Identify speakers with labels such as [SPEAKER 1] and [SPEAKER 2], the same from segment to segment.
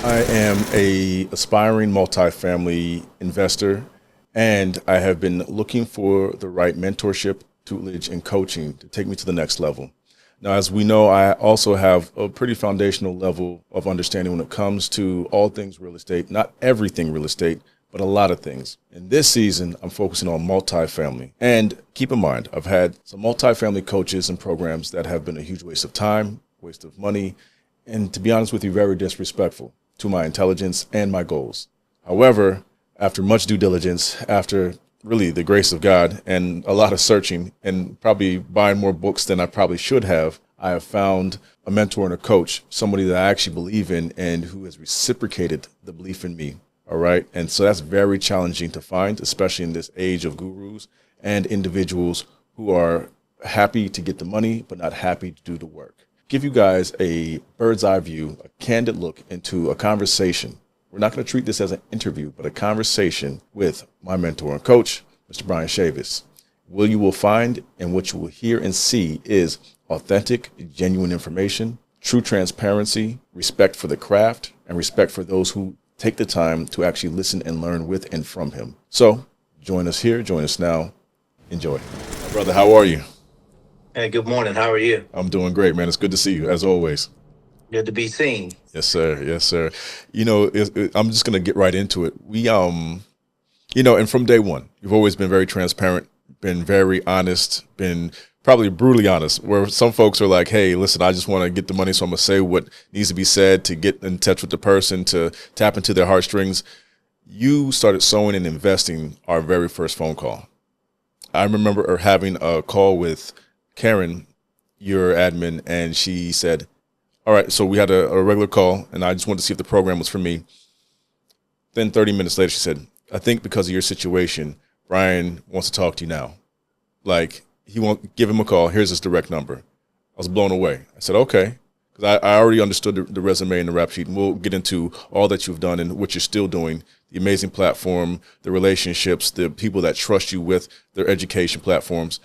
[SPEAKER 1] I am a aspiring multifamily investor, and I have been looking for the right mentorship, tutelage, and coaching to take me to the next level. Now, as we know, I also have a pretty foundational level of understanding when it comes to all things real estate, not everything real estate, but a lot of things. In this season, I'm focusing on multifamily. And keep in mind, I've had some multifamily coaches and programs that have been a huge waste of time, waste of money, and to be honest with you, very disrespectful to my intelligence and my goals. However, after much due diligence, after really the grace of God and a lot of searching and probably buying more books than I probably should have, I have found a mentor and a coach, somebody that I actually believe in and who has reciprocated the belief in me. All right. And so that's very challenging to find, especially in this age of gurus and individuals who are happy to get the money, but not happy to do the work. Give you guys a bird's eye view, a candid look into a conversation. We're not going to treat this as an interview, but a conversation with my mentor and coach, Mr. Brian Chavis. What you will find and what you will hear and see is authentic, genuine information, true transparency, respect for the craft, and respect for those who take the time to actually listen and learn with and from him. So join us here, join us now. Enjoy. My brother, how are you?
[SPEAKER 2] Hey, good morning. How are you?
[SPEAKER 1] I'm doing great, man. It's good to see you, as always.
[SPEAKER 2] Good to be seen.
[SPEAKER 1] Yes, sir. Yes, sir. You know, I'm just going to get right into it. And from day one, you've always been very transparent, been very honest, been probably brutally honest, where some folks are like, hey, listen, I just want to get the money, so I'm going to say what needs to be said to get in touch with the person, to tap into their heartstrings. You started sowing and investing our very first phone call. I remember having a call with Karen, your admin, and she said, all right, so we had a regular call, and I just wanted to see if the program was for me. Then 30 minutes later, she said, I think because of your situation, Brian wants to talk to you now. Like, he won't give him a call. Here's his direct number. I was blown away. I said, okay, because I already understood the resume and the rap sheet, and we'll get into all that you've done and what you're still doing, the amazing platform, the relationships, the people that trust you with their education platforms.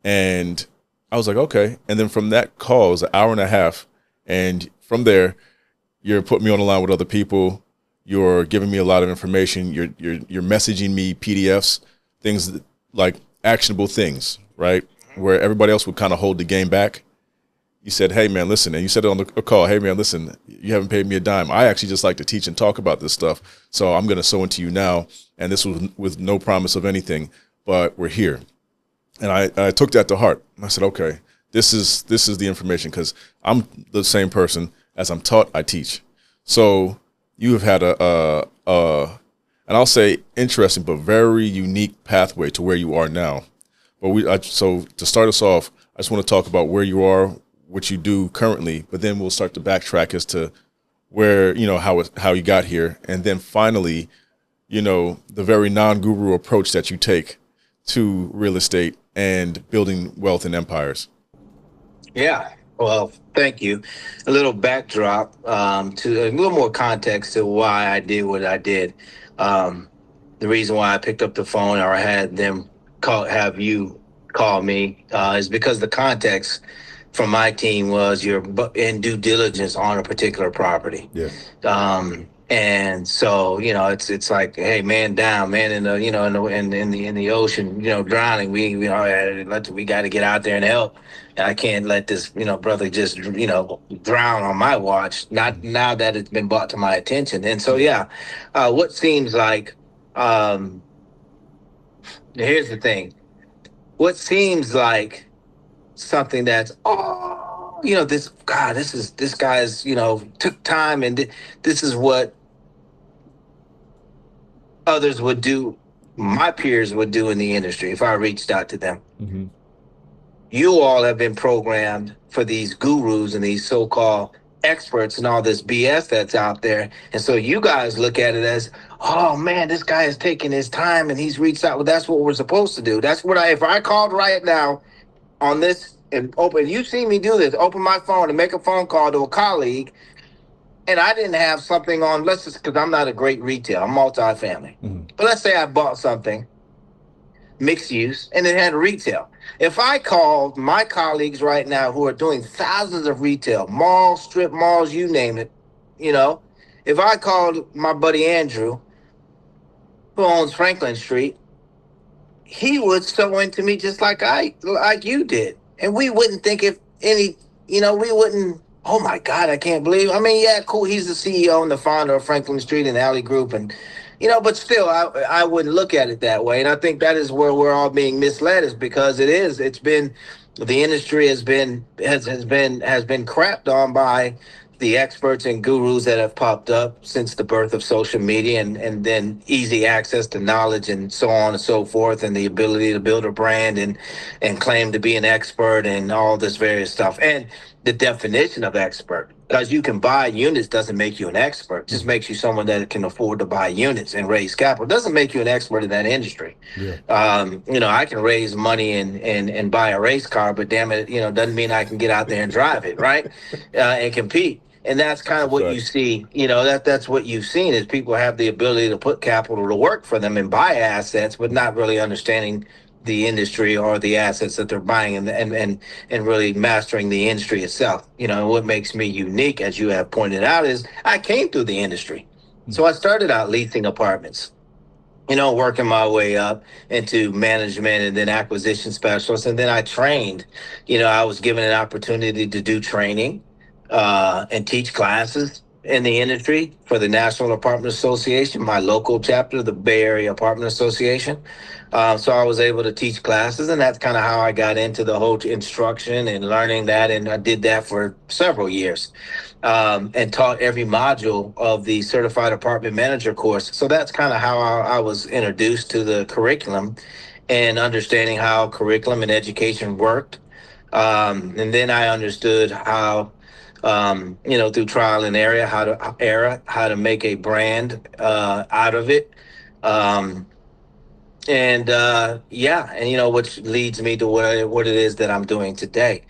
[SPEAKER 1] And I was like, okay. And then from that call, it was an hour and a half. And from there, you're putting me on the line with other people. You're giving me a lot of information. You're messaging me PDFs, things like actionable things, right? Where everybody else would kind of hold the game back. You said, hey, man, listen. And you said it on the call, hey, man, listen, you haven't paid me a dime. I actually just like to teach and talk about this stuff. So I'm going to sow into you now. And this was with no promise of anything, but we're here. And I took that to heart. I said, okay, this is the information, because I'm the same person. As I'm taught, I teach. So you have had and I'll say interesting, but very unique pathway to where you are now. But so to start us off, I just want to talk about where you are, what you do currently, but then we'll start to backtrack as to where, how you got here. And then finally, the very non-guru approach that you take to real estate and building wealth and empires.
[SPEAKER 2] Yeah. Well, thank you. A little backdrop to a little more context to why I did what I did. The reason why I picked up the phone or had them have you call me is because the context from my team was you're in due diligence on a particular property.
[SPEAKER 1] Yeah.
[SPEAKER 2] And so, it's like, hey, man down, man in the, in the ocean, drowning. We got to get out there and help. And I can't let this, brother just, drown on my watch. Not now that it's been brought to my attention. And so, what seems like, here's the thing. What seems like something that's, this guy's, took time, and this is what others would do, my peers would do in the industry if I reached out to them.
[SPEAKER 1] Mm-hmm.
[SPEAKER 2] You all have been programmed for these gurus and these so-called experts and all this BS that's out there. And so you guys look at it as, oh man, this guy is taking his time and he's reached out. Well, that's what we're supposed to do. That's what if I called right now on this and you see me do this, open my phone and make a phone call to a colleague, and I didn't have something on, let's just, because I'm not a great retail, I'm multifamily. Mm-hmm. But let's say I bought something, mixed use, and it had retail. If I called my colleagues right now who are doing thousands of retail, malls, strip malls, you name it, if I called my buddy Andrew, who owns Franklin Street, he would sew into me just like you did, and we wouldn't think if any, we wouldn't. Oh my God, I can't believe. I mean, yeah, cool. He's the CEO and the founder of Franklin Street and Alley Group, and but still, I wouldn't look at it that way. And I think that is where we're all being misled, is because it's been, the industry has been crapped on by the experts and gurus that have popped up since the birth of social media, and then easy access to knowledge and so on and so forth, and the ability to build a brand and claim to be an expert and all this various stuff. And the definition of expert, because you can buy units doesn't make you an expert. It just makes you someone that can afford to buy units and raise capital. It doesn't make you an expert in that industry.
[SPEAKER 1] Yeah.
[SPEAKER 2] I can raise money and buy a race car, but damn it, doesn't mean I can get out there and drive it, right? And compete. And that's kind of what you see, that's what you've seen, is people have the ability to put capital to work for them and buy assets, but not really understanding the industry or the assets that they're buying, and really mastering the industry itself. What makes me unique, as you have pointed out, is I came through the industry. So I started out leasing apartments, working my way up into management and then acquisition specialist. And then I trained, I was given an opportunity to do training and teach classes in the industry for the National Apartment Association, my local chapter, the Bay Area Apartment Association. So I was able to teach classes, and that's kind of how I got into the whole instruction and learning that. And I did that for several years, and taught every module of the Certified Apartment Manager course. So that's kind of how I was introduced to the curriculum and understanding how curriculum and education worked. And then I understood how, through trial and error, how to make a brand out of it. Which leads me to what it is that I'm doing today.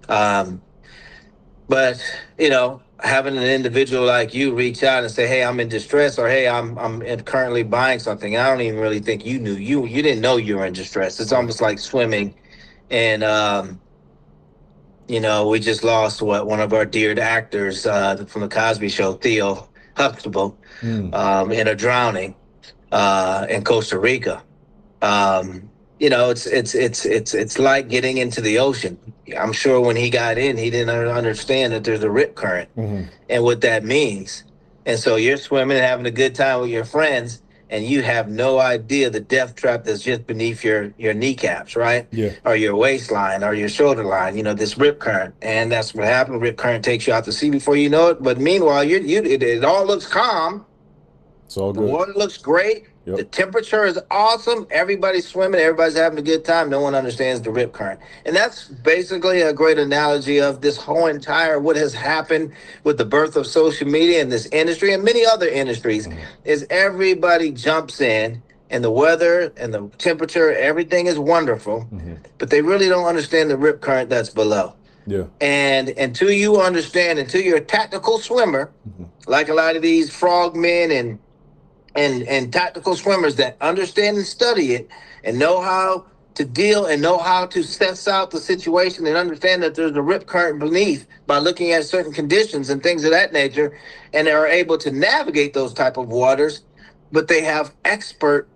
[SPEAKER 2] But having an individual like you reach out and say, "Hey, I'm in distress," or "Hey, I'm currently buying something," I don't even really think you knew you didn't know you were in distress. It's almost like swimming, and we just lost one of our dear actors from the Cosby Show, Theo Huxtable, in a drowning in Costa Rica. It's like getting into the ocean. I'm sure when he got in, he didn't understand that there's a rip current and what that means. And so you're swimming and having a good time with your friends, and you have no idea the death trap that's just beneath your kneecaps, right?
[SPEAKER 1] Yeah.
[SPEAKER 2] Or your waistline or your shoulder line, this rip current. And that's what happened. Rip current takes you out to sea before you know it. But meanwhile, it all looks calm.
[SPEAKER 1] It's all good.
[SPEAKER 2] The water looks great.
[SPEAKER 1] Yep.
[SPEAKER 2] The temperature is awesome. Everybody's swimming. Everybody's having a good time. No one understands the rip current. And that's basically a great analogy of this whole entire what has happened with the birth of social media in this industry and many other industries, is everybody jumps in, and the weather and the temperature, everything is wonderful, but they really don't understand the rip current that's below.
[SPEAKER 1] Yeah.
[SPEAKER 2] And until you're a tactical swimmer, like a lot of these frogmen and tactical swimmers that understand and study it and know how to deal and know how to suss out the situation and understand that there's a rip current beneath by looking at certain conditions and things of that nature, and are able to navigate those type of waters, but they have expert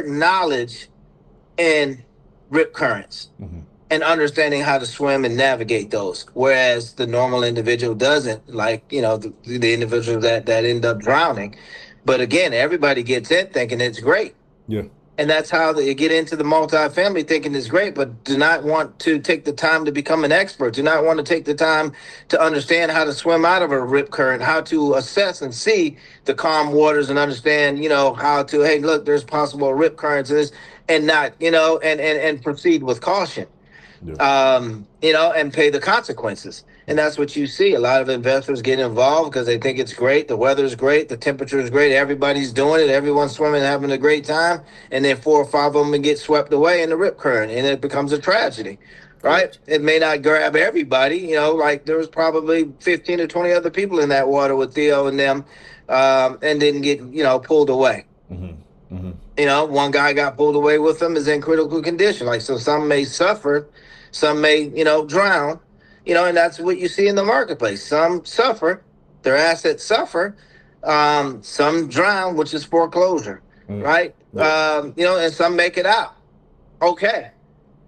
[SPEAKER 2] knowledge in rip currents and understanding how to swim and navigate those, whereas the normal individual doesn't, like the individuals that end up drowning. But again, everybody gets in thinking it's great.
[SPEAKER 1] Yeah.
[SPEAKER 2] And that's how they get into the multifamily, thinking it's great, but do not want to take the time to become an expert, do not want to take the time to understand how to swim out of a rip current, how to assess and see the calm waters and understand, how to, hey, look, there's possible rip currents in this, and not, and proceed with caution. Yeah. And pay the consequences. And that's what you see. A lot of investors get involved because they think it's great. The weather's great. The temperature is great. Everybody's doing it. Everyone's swimming, having a great time. And then 4 or 5 of them get swept away in the rip current, and it becomes a tragedy, right? It may not grab everybody. Like there was probably 15 or 20 other people in that water with Theo and them, and didn't get, pulled away. One guy got pulled away with them, is in critical condition. Like, so some may suffer, some may, drown, and that's what you see in the marketplace. Some suffer, their assets suffer. Some drown, which is foreclosure, right? Yeah. And some make it out. Okay.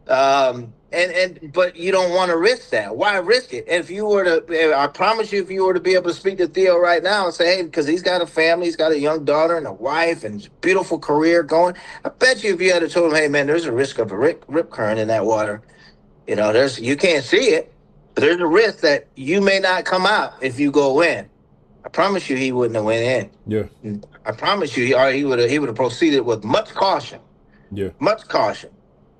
[SPEAKER 2] But you don't want to risk that. Why risk it? If you were to, I promise you, if you were to be able to speak to Theo right now and say, hey, because he's got a family, he's got a young daughter and a wife and beautiful career going. I bet you if you had told him, hey man, there's a risk of a rip current in that water. You can't see it, but there's a risk that you may not come out if you go in. I promise you, he wouldn't have went in.
[SPEAKER 1] Yeah.
[SPEAKER 2] I promise you, he would have proceeded with much caution.
[SPEAKER 1] Yeah.
[SPEAKER 2] Much caution.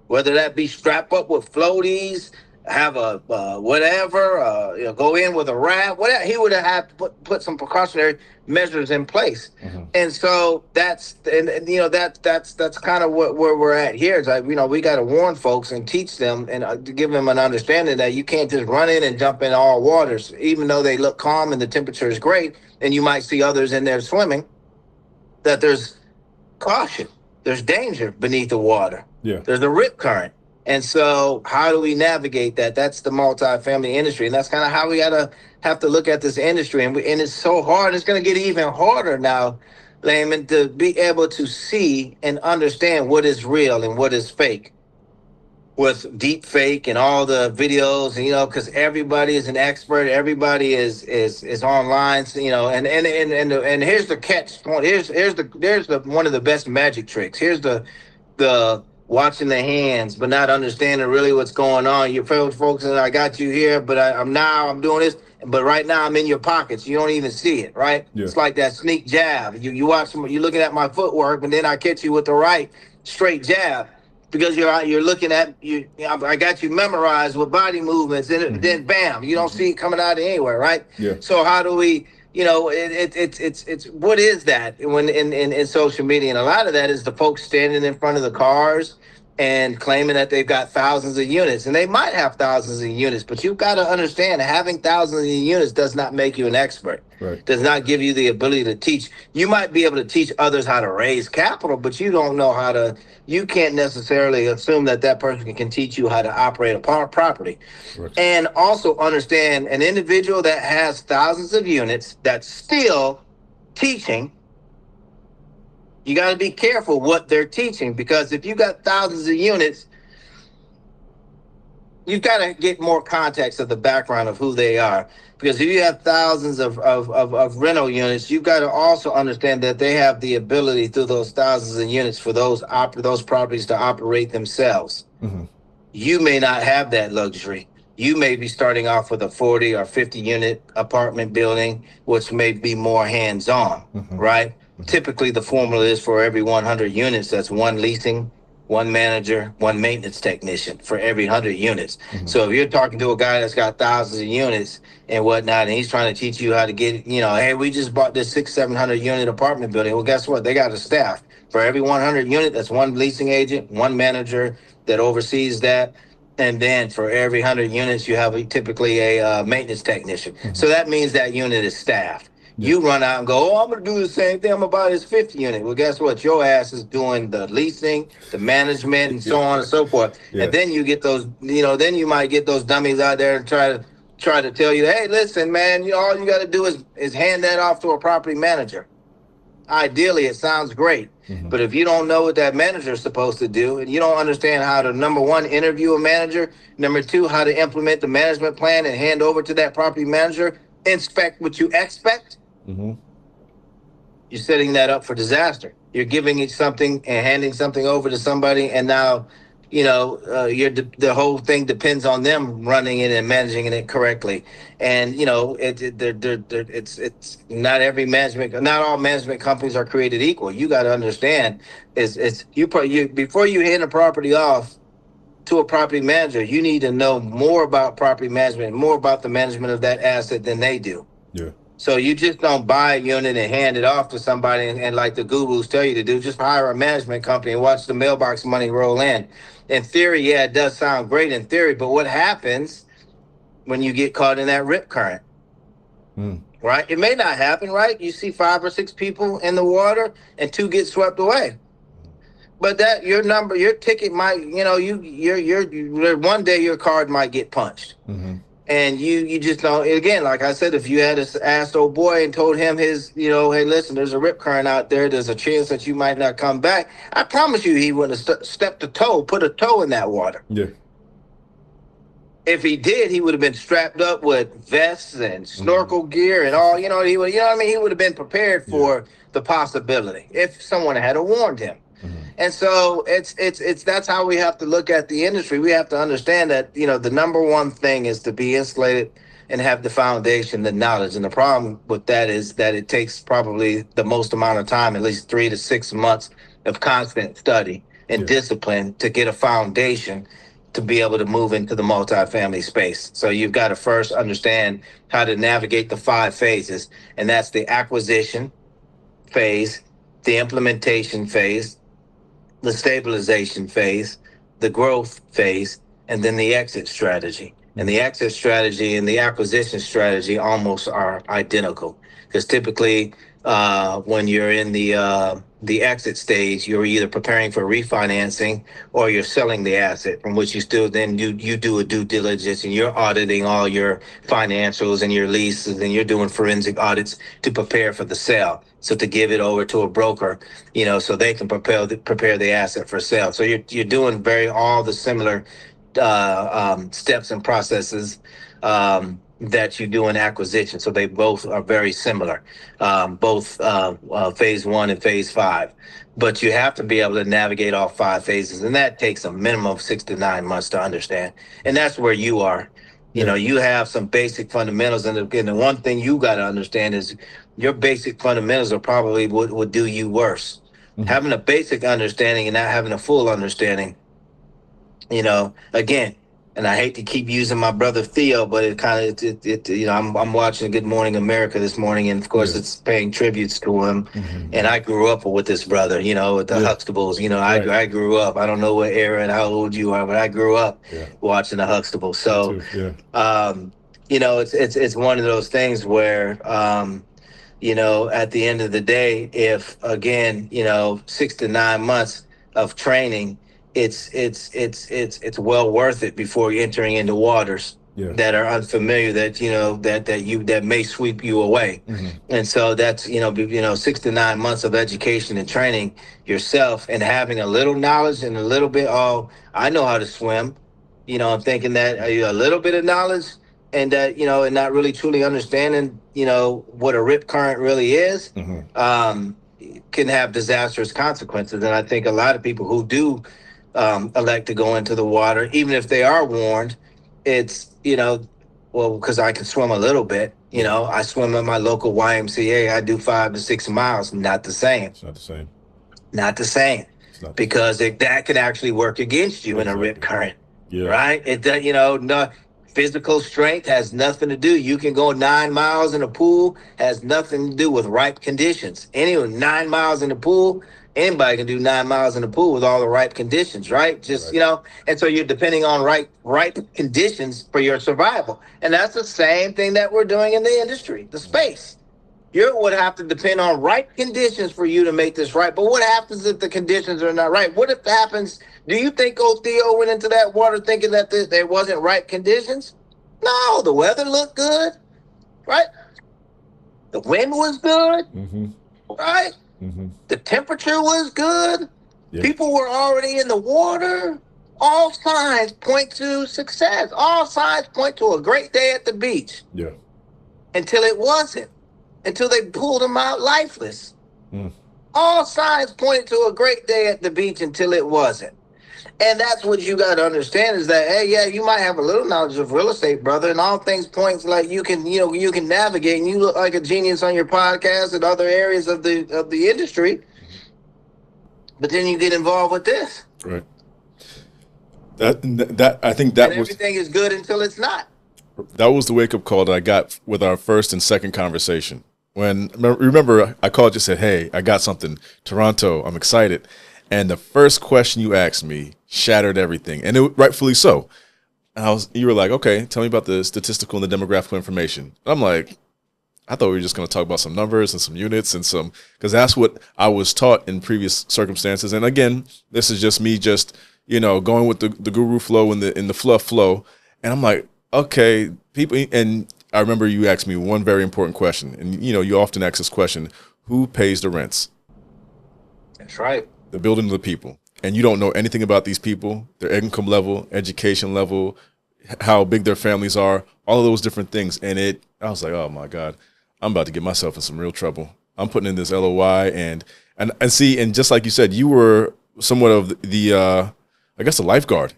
[SPEAKER 2] Whether that be strap up with floaties, have a whatever, go in with a raft, whatever. He would have had to put some precautionary measures in place. Mm-hmm. And so that's kind of where we're at here. It's like, we got to warn folks and teach them and to give them an understanding that you can't just run in and jump in all waters, even though they look calm and the temperature is great, and you might see others in there swimming, that there's caution. There's danger beneath the water.
[SPEAKER 1] Yeah.
[SPEAKER 2] There's a rip current. And so how do we navigate that? That's the multifamily industry. And that's kind of how we have to look at this industry. And it's so hard. It's going to get even harder now, Layman, to be able to see and understand what is real and what is fake with deep fake and all the videos, because everybody is an expert. Everybody is online, and here's the catch point. Here's the one of the best magic tricks. Here's the watching the hands, but not understanding really what's going on. You're focusing, I got you here, but I'm doing this, but right now I'm in your pockets. You don't even see it, right? Yeah. It's like that sneak jab. You watch, you're looking at my footwork, and then I catch you with the right straight jab. Because you're looking at you, I got you memorized with body movements, and then bam, you don't see it coming out of anywhere, right?
[SPEAKER 1] Yeah.
[SPEAKER 2] So how do we, it's what is that when in social media, and a lot of that is the folks standing in front of the cars and claiming that they've got thousands of units, and they might have thousands of units, but you've got to understand having thousands of units does not make you an expert.
[SPEAKER 1] Right.
[SPEAKER 2] Does not give you the ability to teach. You might be able to teach others how to raise capital, but you don't know how to. You can't necessarily assume that person can teach you how to operate a property. Right. And also understand an individual that has thousands of units that's still teaching. You got to be careful what they're teaching, because if you got thousands of units, you've got to get more context of the background of who they are. Because if you have thousands of rental units, you've got to also understand that they have the ability through those thousands of units for those properties to operate themselves. Mm-hmm. You may not have that luxury. You may be starting off with a 40 or 50 unit apartment building, which may be more hands-on, right? Mm-hmm. Typically, the formula is for every 100 units, that's one leasing, one manager, one maintenance technician for every 100 units. Mm-hmm. So if you're talking to a guy that's got thousands of units and whatnot, and he's trying to teach you how to get, hey, we just bought this 600-700 unit apartment building. Well, guess what? They got a staff. For every 100 unit, that's one leasing agent, one manager that oversees that. And then for every 100 units, you have typically a maintenance technician. Mm-hmm. So that means that unit is staffed. You run out and go, I'm going to do the same thing. I'm going to buy this 50 unit. Well, guess what? Your ass is doing the leasing, the management, and so on and so forth. Yeah. And then you get those, then you might get those dummies out there and try to tell you, hey, listen, man, all you got to do is hand that off to a property manager. Ideally, it sounds great. Mm-hmm. But if you don't know what that manager is supposed to do, and you don't understand how to, number one, interview a manager, number two, how to implement the management plan and hand over to that property manager, inspect what you expect, you're setting that up for disaster. You're giving it something and handing something over to somebody, and now, the whole thing depends on them running it and managing it correctly. And it's not every management, not all management companies are created equal. You got to understand before you hand a property off to a property manager, you need to know more about property management, more about the management of that asset than they do.
[SPEAKER 1] Yeah.
[SPEAKER 2] So you just don't buy a unit and hand it off to somebody and like the gurus tell you to do, just hire a management company and watch the mailbox money roll in. In theory, yeah, it does sound great in theory, but what happens when you get caught in that rip current? Right? It may not happen, right? You see 5 or 6 people in the water and 2 get swept away. But that your ticket might, your one day your card might get punched. And you just don't, again, like I said, if you had asked old boy and told him his, hey, listen, there's a rip current out there, there's a chance that you might not come back, I promise you he wouldn't have stepped put a toe in that water.
[SPEAKER 1] Yeah.
[SPEAKER 2] If he did, he would have been strapped up with vests and snorkel gear and all, he would, he would have been prepared for the possibility if someone had warned him. And so it's that's how we have to look at the industry. We have to understand that, the number one thing is to be insulated and have the foundation, the knowledge. And the problem with that is that it takes probably the most amount of time, at least 3 to 6 months of constant study and discipline to get a foundation to be able to move into the multifamily space. So you've got to first understand how to navigate the 5 phases. And that's the acquisition phase, the implementation phase, the stabilization phase, the growth phase, and then the exit strategy. And the exit strategy and the acquisition strategy almost are identical, because typically when you're in the exit stage, you're either preparing for refinancing or you're selling the asset, from which you still then you do a due diligence and you're auditing all your financials and your leases, and you're doing forensic audits to prepare for the sale. So to give it over to a broker, so they can prepare the asset for sale. So you're doing all the similar steps and processes that you do in acquisition. So they both are very similar, both phase 1 and phase 5. But you have to be able to navigate all 5 phases, and that takes a minimum of 6 to 9 months to understand. And that's where you are. You have some basic fundamentals, and the one thing you got to understand is your basic fundamentals are probably what would do you worse. Having a basic understanding and not having a full understanding, again, and I hate to keep using my brother Theo, but it kind of, I'm watching Good Morning America this morning, and of course it's paying tributes to him. And I grew up with this brother, with the Huxtables. I grew up. I don't know what era and how old you are, but I grew up watching the Huxtables. So, it's one of those things where, at the end of the day, if again, 6 to 9 months of training, it's well worth it before you're entering into waters that are unfamiliar, that may sweep you away. And so that's 6 to 9 months of education and training yourself, and having a little knowledge and a little bit, I know how to swim, I'm thinking that a little bit of knowledge, and that and not really truly understanding what a rip current really is, can have disastrous consequences. And I think a lot of people who do elect to go into the water, even if they are warned, it's because I can swim a little bit, I swim at my local YMCA. I do 5 to 6 miles. Not the same.
[SPEAKER 1] It's not the same.
[SPEAKER 2] Not the same. Because that can actually work against you in a rip current. Right? No, physical strength has nothing to do. You can go 9 miles in a pool, has nothing to do with ripe conditions. Anyway, 9 miles in the pool, anybody can do 9 miles in the pool with all the ripe conditions, right? And so you're depending on ripe conditions for your survival. And that's the same thing that we're doing in the industry, the space. You would have to depend on ripe conditions for you to make this right. But what happens if the conditions are not right? What if it happens? Do you think old Theo went into that water thinking that there wasn't ripe conditions? No, the weather looked good, right? The wind was good, right? The temperature was good. People were already in the water. All signs point to success. All signs point to a great day at the beach. Until it wasn't. Until they pulled him out lifeless. All signs pointed to a great day at the beach until it wasn't. And that's what you got to understand, is that, hey, you might have a little knowledge of real estate, brother, and all things points like you can navigate, and you look like a genius on your podcast and other areas of the industry. But then you get involved with this. Right.
[SPEAKER 1] That I think that was,
[SPEAKER 2] everything is good until it's not.
[SPEAKER 1] That was the wake up call that I got with our first and second conversation. Remember, I called you and said, hey, I got something. Toronto, I'm excited. And the first question you asked me shattered everything, and rightfully so. You were like, okay, tell me about the statistical and the demographical information. And I'm like, I thought we were just going to talk about some numbers and some units and because that's what I was taught in previous circumstances. And again, this is just me going with the guru flow and the fluff flow. And I'm like, okay, people, and I remember you asked me one very important question, and you often ask this question: who pays the rents?
[SPEAKER 2] That's right.
[SPEAKER 1] The building of the people, and you don't know anything about these people, their income level, education level, how big their families are, all of those different things. And I was like, oh my God, I'm about to get myself in some real trouble. I'm putting in this LOI and see, and just like you said, you were somewhat of the I guess, a lifeguard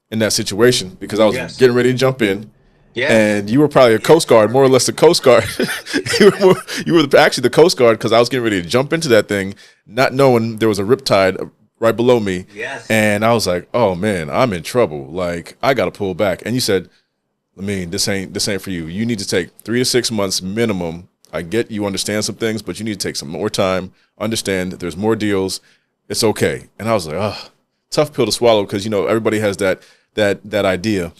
[SPEAKER 1] in that situation, because I was getting ready to jump in.
[SPEAKER 2] Yes.
[SPEAKER 1] And you were probably a Coast Guard, more or less the Coast Guard. you were actually the Coast Guard, because I was getting ready to jump into that thing, not knowing there was a riptide right below me.
[SPEAKER 2] Yes.
[SPEAKER 1] And I was like, oh man, I'm in trouble. Like, I got to pull back. And you said, I mean, this ain't for you. You need to take 3 to 6 months minimum. I get you understand some things, but you need to take some more time, understand that there's more deals. It's okay. And I was like, oh, tough pill to swallow, because, everybody has that idea.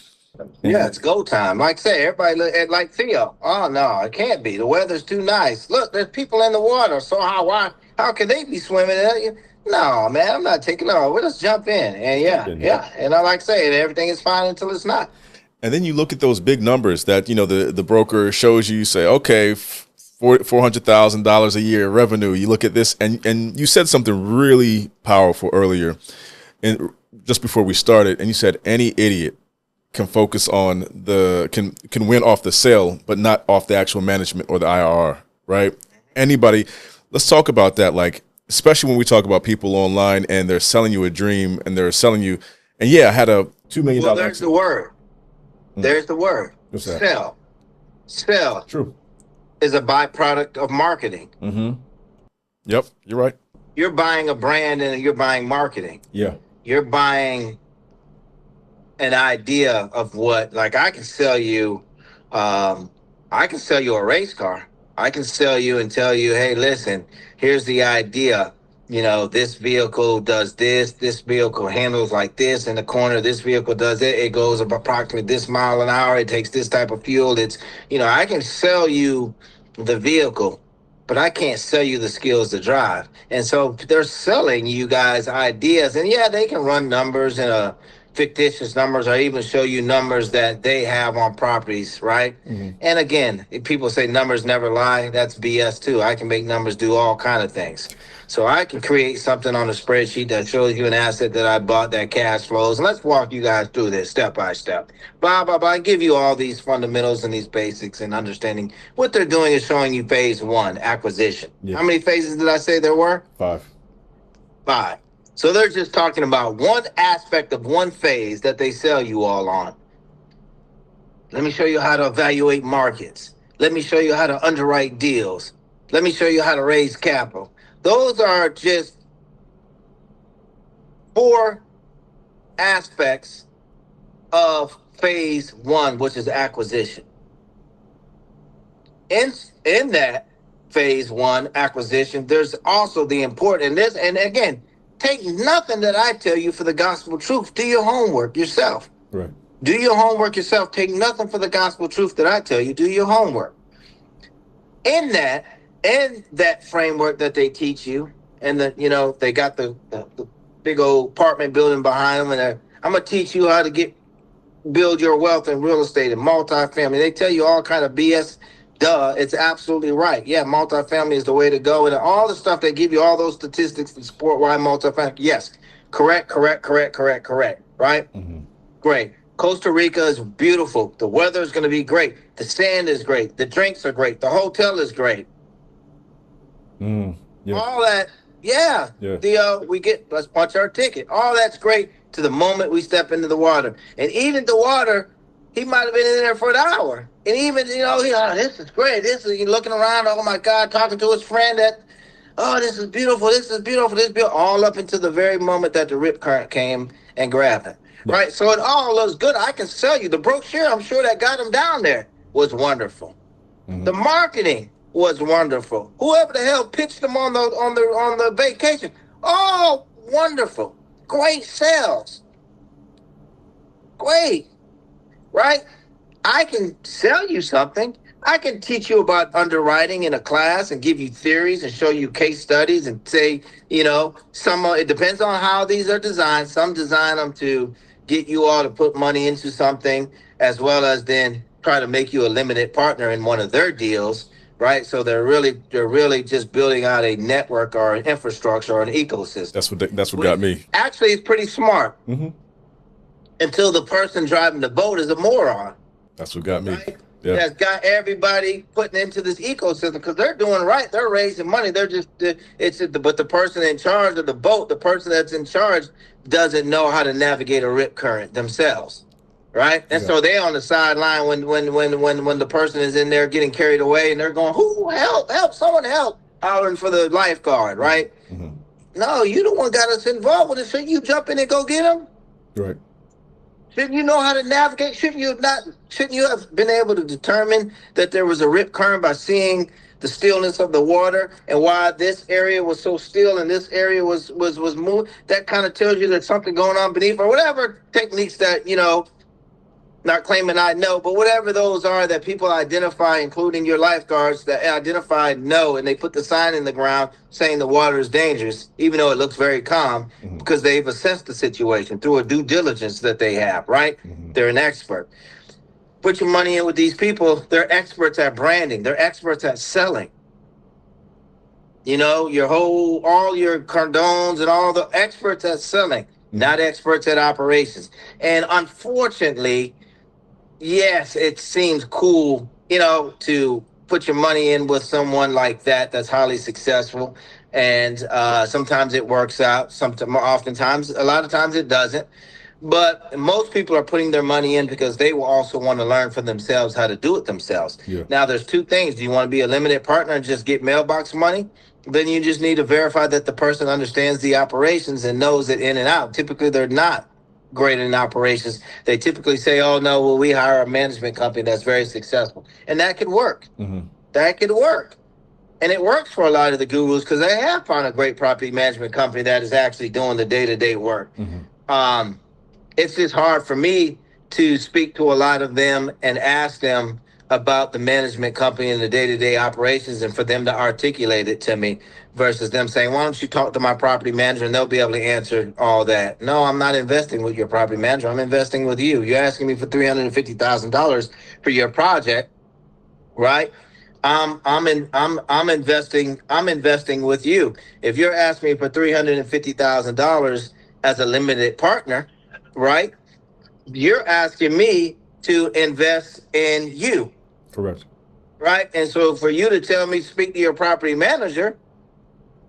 [SPEAKER 2] Yeah, it's go time. Like I say, everybody look at like Theo. Oh no, it can't be. The weather's too nice. Look, there's people in the water. So how can they be swimming? No, man, I'm not taking off. We'll just jump in. And yeah. And I like I say, everything is fine until it's not.
[SPEAKER 1] And then you look at those big numbers that the broker shows you. You say, okay, $400,000 a year revenue. You look at this, and you said something really powerful earlier, and just before we started, and you said any idiot can focus on can win off the sale, but not off the actual management or the IRR, right? Anybody, let's talk about that. Like, especially when we talk about people online and they're selling you a dream and they're selling you, and I had a $2 million.
[SPEAKER 2] Well, there's the word. There's the word.
[SPEAKER 1] What's that?
[SPEAKER 2] Sell. Sell.
[SPEAKER 1] True.
[SPEAKER 2] Is a byproduct of marketing.
[SPEAKER 1] Mm-hmm. Yep, you're right.
[SPEAKER 2] You're buying a brand and you're buying marketing.
[SPEAKER 1] Yeah.
[SPEAKER 2] You're buying an idea of what, like, I can sell you a race car. I can sell you and tell you, hey, listen, here's the idea. This vehicle does this vehicle handles like this in the corner, this vehicle does it goes approximately this mile an hour, it takes this type of fuel. It's I can sell you the vehicle, but I can't sell you the skills to drive. And so they're selling you guys ideas, and they can run numbers and fictitious numbers, or even show you numbers that they have on properties, right? Mm-hmm. And again, if people say numbers never lie, that's BS too. I can make numbers do all kind of things. So I can create something on a spreadsheet that shows you an asset that I bought that cash flows. And let's walk you guys through this step by step. Blah, blah, blah. I give you all these fundamentals and these basics and understanding. What they're doing is showing you phase one, acquisition. Yeah. How many phases did I say there were?
[SPEAKER 1] 5.
[SPEAKER 2] So they're just talking about one aspect of one phase that they sell you all on. Let me show you how to evaluate markets. Let me show you how to underwrite deals. Let me show you how to raise capital. Those are just 4 aspects of phase 1, which is acquisition. In that phase 1 acquisition, there's also the important, and again, take nothing that I tell you for the gospel truth. Do your homework yourself.
[SPEAKER 1] Right.
[SPEAKER 2] Do your homework yourself. Take nothing for the gospel truth that I tell you. Do your homework. In that framework that they teach you, and they got the big old apartment building behind them, and I'm gonna teach you how to build your wealth in real estate and multifamily. They tell you all kind of BS. Duh, it's absolutely right. Yeah, multifamily is the way to go, and all the stuff they give you, all those statistics to support why multifamily. Yes, correct. Right? Mm-hmm. Great. Costa Rica is beautiful. The weather is going to be great. The sand is great. The drinks are great. The hotel is great.
[SPEAKER 1] Yeah.
[SPEAKER 2] All that, yeah. Let's punch our ticket. All that's great to the moment we step into the water. And even the water, he might have been in there for an hour. And even, this is great. He's looking around, oh my God, talking to his friend this is beautiful, this is beautiful, all up until the very moment that the rip current came and grabbed him. Yeah. Right? So it all looks good. I can sell you. The brochure, I'm sure, that got him down there was wonderful. Mm-hmm. The marketing was wonderful. Whoever the hell pitched them on the vacation, oh, wonderful. Great sales. Great. Right? I can sell you something. I can teach you about underwriting in a class and give you theories and show you case studies and say, it depends on how these are designed. Some design them to get you all to put money into something as well as then try to make you a limited partner in one of their deals, right? So they're really just building out a network or an infrastructure or an ecosystem.
[SPEAKER 1] That's what got me.
[SPEAKER 2] Actually, it's pretty smart until the person driving the boat is a moron.
[SPEAKER 1] That's what got me.
[SPEAKER 2] Right?
[SPEAKER 1] Yeah.
[SPEAKER 2] That's got everybody putting into this ecosystem because they're doing right. They're raising money. But the person in charge of the boat, the person that's in charge, doesn't know how to navigate a rip current themselves, right? And so they're on the sideline when the person is in there getting carried away, and they're going, "Who help? Someone help!" Hollering for the lifeguard, right? No, you the one got us involved with it. Shouldn't you jump in and go get him?
[SPEAKER 1] Right.
[SPEAKER 2] Shouldn't you know how to navigate? Shouldn't you have been able to determine that there was a rip current by seeing the stillness of the water and why this area was so still and this area was moved? That kind of tells you there's something going on beneath, or whatever techniques that, not claiming I know, but whatever those are that people identify, including your lifeguards, that identified know, and they put the sign in the ground saying the water is dangerous, even though it looks very calm, because they've assessed the situation through a due diligence that they have, right? They're an expert. Put your money in with these people. They're experts at branding. They're experts at selling. All your condones and all the experts at selling, not experts at operations. And unfortunately, yes, it seems cool, to put your money in with someone like that's highly successful. And sometimes it works out. Oftentimes, a lot of times it doesn't. But most people are putting their money in because they will also want to learn for themselves how to do it themselves. Yeah. Now, there's two things. Do you want to be a limited partner and just get mailbox money? Then you just need to verify that the person understands the operations and knows it in and out. Typically, they're not great in operations. They typically say, "Oh, no, well, we hire a management company that's very successful." And that could work. That could work. And it works for a lot of the gurus because they have found a great property management company that is actually doing the day-to-day work. It's just hard for me to speak to a lot of them and ask them about the management company and the day-to-day operations and for them to articulate it to me versus them saying, "Why don't you talk to my property manager and they'll be able to answer all that." No, I'm not investing with your property manager. I'm investing with you. You're asking me for $350,000 for your project, right? I'm investing with you. If you're asking me for $350,000 as a limited partner, right? You're asking me to invest in you.
[SPEAKER 1] Correct.
[SPEAKER 2] Right? And so for you to tell me, speak to your property manager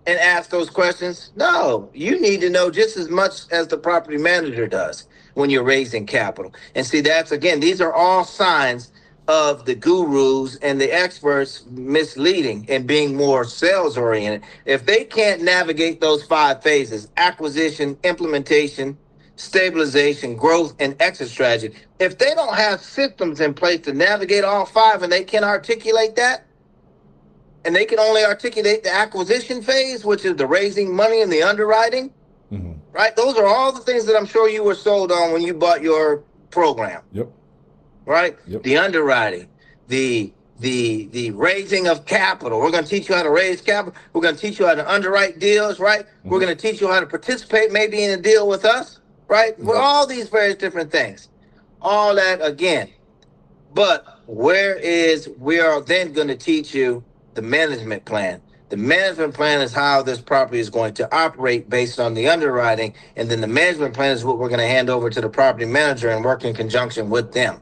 [SPEAKER 2] and ask those questions, no, you need to know just as much as the property manager does when you're raising capital. And see, these are all signs of the gurus and the experts misleading and being more sales oriented. If they can't navigate those 5 phases, acquisition, implementation, stabilization, growth, and exit strategy, if they don't have systems in place to navigate all 5 and they can articulate that, and they can only articulate the acquisition phase, which is the raising money and the underwriting, right? Those are all the things that I'm sure you were sold on when you bought your program.
[SPEAKER 1] Yep.
[SPEAKER 2] Right? Yep. The underwriting, the raising of capital. We're going to teach you how to raise capital. We're going to teach you how to underwrite deals, right? We're going to teach you how to participate maybe in a deal with us, right? With all these various different things. All that again. But we are then going to teach you the management plan. The management plan is how this property is going to operate based on the underwriting. And then the management plan is what we're going to hand over to the property manager and work in conjunction with them.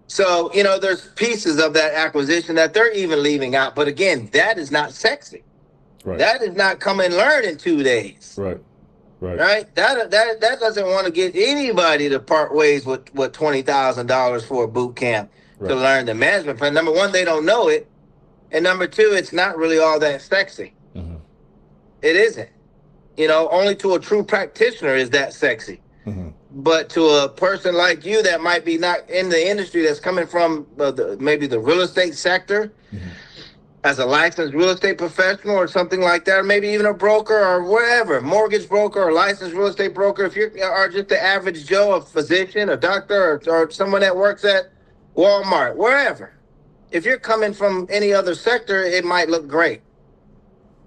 [SPEAKER 2] So, there's pieces of that acquisition that they're even leaving out. But again, that is not sexy. Right. That is not come and learn in 2 days.
[SPEAKER 1] Right.
[SPEAKER 2] That doesn't want to get anybody to part ways with $20,000 for a boot camp to learn the management plan. Number one, they don't know it. And number two, it's not really all that sexy. It isn't. Only to a true practitioner is that sexy. But to a person like you that might be not in the industry, that's coming from maybe the real estate sector, as a licensed real estate professional or something like that, or maybe even a broker or whatever, mortgage broker or licensed real estate broker, if you are just the average Joe, a physician, a doctor, or someone that works at Walmart, wherever, if you're coming from any other sector, it might look great.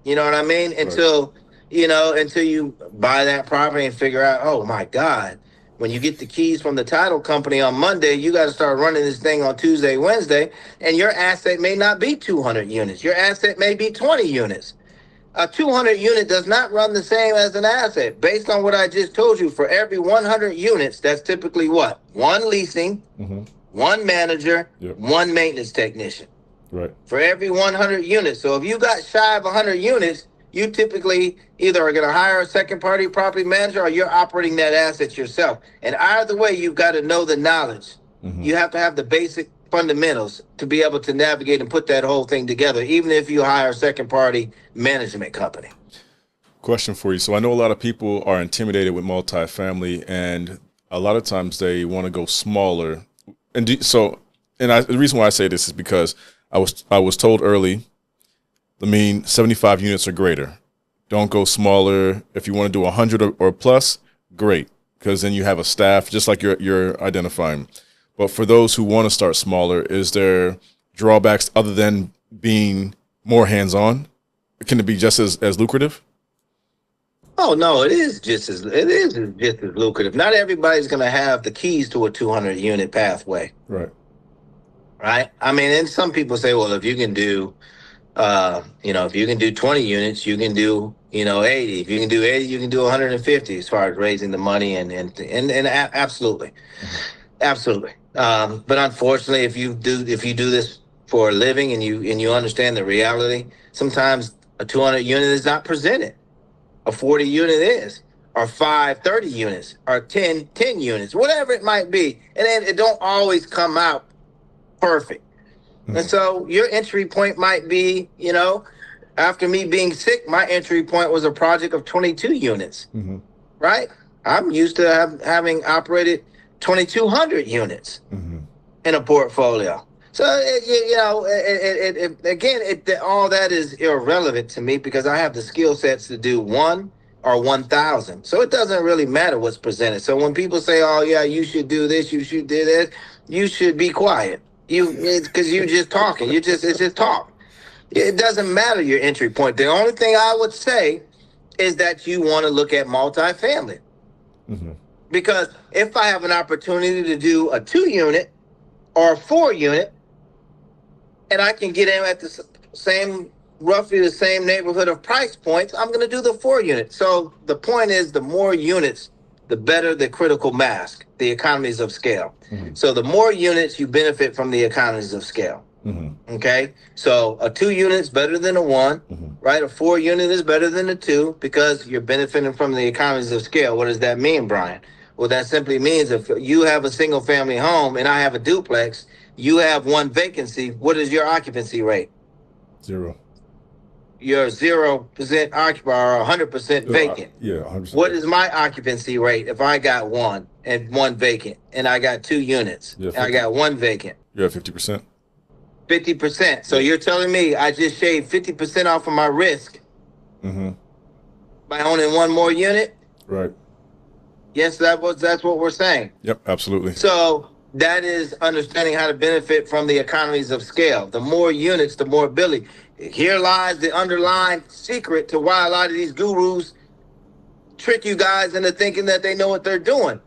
[SPEAKER 2] You know what I mean? Until you buy that property and figure out, oh my God, When you get the keys from the title company on Monday, you got to start running this thing on Tuesday, Wednesday, and your asset may not be 200 units. Your asset may be 20 units. A 200 unit does not run the same as an asset. Based on what I just told you, for every 100 units, that's typically what? One leasing, one manager, one maintenance technician.
[SPEAKER 1] Right.
[SPEAKER 2] For every 100 units. So if you got shy of 100 units, you typically either are going to hire a second-party property manager or you're operating that asset yourself. And either way, you've got to know the knowledge. You have to have the basic fundamentals to be able to navigate and put that whole thing together, even if you hire a second-party management company.
[SPEAKER 1] Question for you. So I know a lot of people are intimidated with multifamily, and a lot of times they want to go smaller. And the reason why I say this is because I was told early, 75 units or greater. Don't go smaller. If you want to do 100 or plus, great, because then you have a staff, just like you're identifying. But for those who want to start smaller, is there drawbacks other than being more hands-on? Can it be just as lucrative?
[SPEAKER 2] Oh no, it is just as lucrative. Not everybody's going to have the keys to a 200 unit pathway.
[SPEAKER 1] Right.
[SPEAKER 2] Right. I mean, and some people say, well, if you can do, if you can do 20 units, you can do, 80. If you can do 80, you can do 150 as far as raising the money and absolutely, absolutely. But unfortunately, if you do this for a living and you understand the reality, sometimes a 200 unit is not presented. A 40 unit is, or 30 units, or 10 units, whatever it might be. And then it don't always come out perfect. And so your entry point might be, after me being sick, my entry point was a project of 22 units, right? I'm used to having operated 2,200 units in a portfolio. So, all that is irrelevant to me because I have the skill sets to do 1 or 1,000. So it doesn't really matter what's presented. So when people say, oh, yeah, you should do this, you should do that, you should be quiet. Because you're just talking. It's just talk. It doesn't matter your entry point. The only thing I would say is that you want to look at multifamily. Because if I have an opportunity to do a 2 unit or a 4 unit, and I can get in at roughly the same neighborhood of price points, I'm going to do the 4 unit. So the point is, the more units, the better the critical mass, the economies of scale. So the more units, you benefit from the economies of scale. Okay? So a 2 unit is better than a 1, right? A 4 unit is better than a 2 because you're benefiting from the economies of scale. What does that mean, Brian? Well, that simply means if you have a single family home and I have a duplex, you have 1 vacancy. What is your occupancy rate?
[SPEAKER 1] 0.
[SPEAKER 2] You're 0% occupied or 100% vacant.
[SPEAKER 1] Yeah, 100%.
[SPEAKER 2] What is my occupancy rate if I got 1 and 1 vacant and I got 2 units and I got 1 vacant?
[SPEAKER 1] You're at 50%.
[SPEAKER 2] 50%. So you're telling me I just shaved 50% off of my risk by owning 1 more unit?
[SPEAKER 1] Right.
[SPEAKER 2] Yes, that's what we're saying.
[SPEAKER 1] Yep, absolutely.
[SPEAKER 2] So that is understanding how to benefit from the economies of scale. The more units, the more ability. Here lies the underlying secret to why a lot of these gurus trick you guys into thinking that they know what they're doing.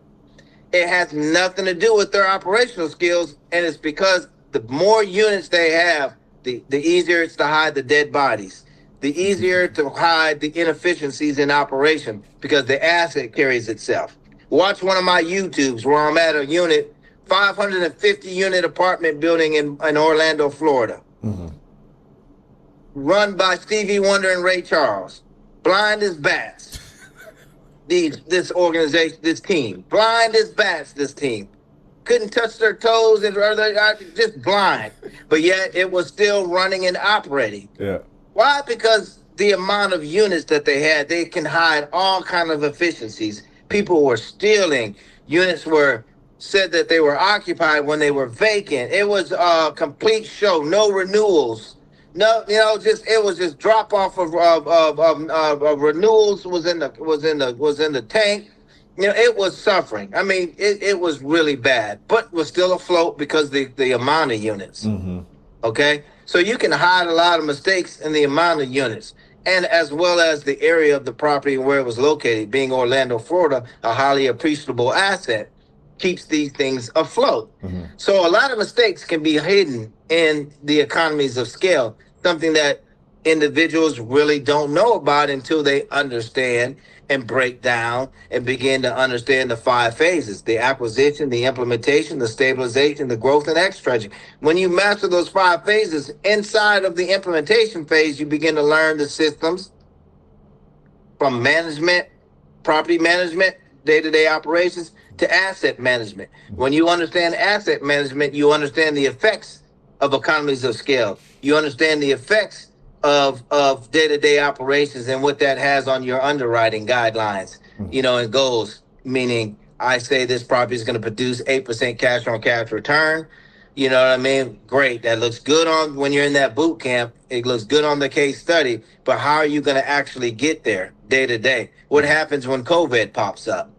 [SPEAKER 2] It has nothing to do with their operational skills, and it's because the more units they have, the easier it's to hide the dead bodies, the easier to hide the inefficiencies in operation because the asset carries itself. Watch one of my YouTubes where I'm at a 550 unit apartment building in Orlando, Florida. Run by Stevie Wonder and Ray Charles. Blind as bats. This organization, this team. Blind as bats, this team. Couldn't touch their toes and just blind. But yet it was still running and operating.
[SPEAKER 1] Yeah.
[SPEAKER 2] Why? Because the amount of units that they had, they can hide all kind of efficiencies. People were stealing. Units were said that they were occupied when they were vacant. It was a complete show. No renewals. No, it was just drop off of renewals was in the tank. It was suffering. I mean, it was really bad, but was still afloat because the amount of units. Okay, so you can hide a lot of mistakes in the amount of units. and as well as the area of the property and where it was located, being Orlando, Florida, a highly appreciable asset, keeps these things afloat. So a lot of mistakes can be hidden in the economies of scale, something that individuals really don't know about until they understand and break down and begin to understand the 5 phases: the acquisition, the implementation, the stabilization, the growth, and extraction. When you master those 5 phases, inside of the implementation phase, you begin to learn the systems from management, property management, day-to-day operations, to asset management. When you understand asset management, you understand the effects of economies of scale. You understand the effects of day-to-day operations and what that has on your underwriting guidelines, and goals. Meaning, I say this property is going to produce 8% cash on cash return. You know what I mean? Great. That looks good on when you're in that boot camp. It looks good on the case study. But how are you going to actually get there day to day? What happens when COVID pops up?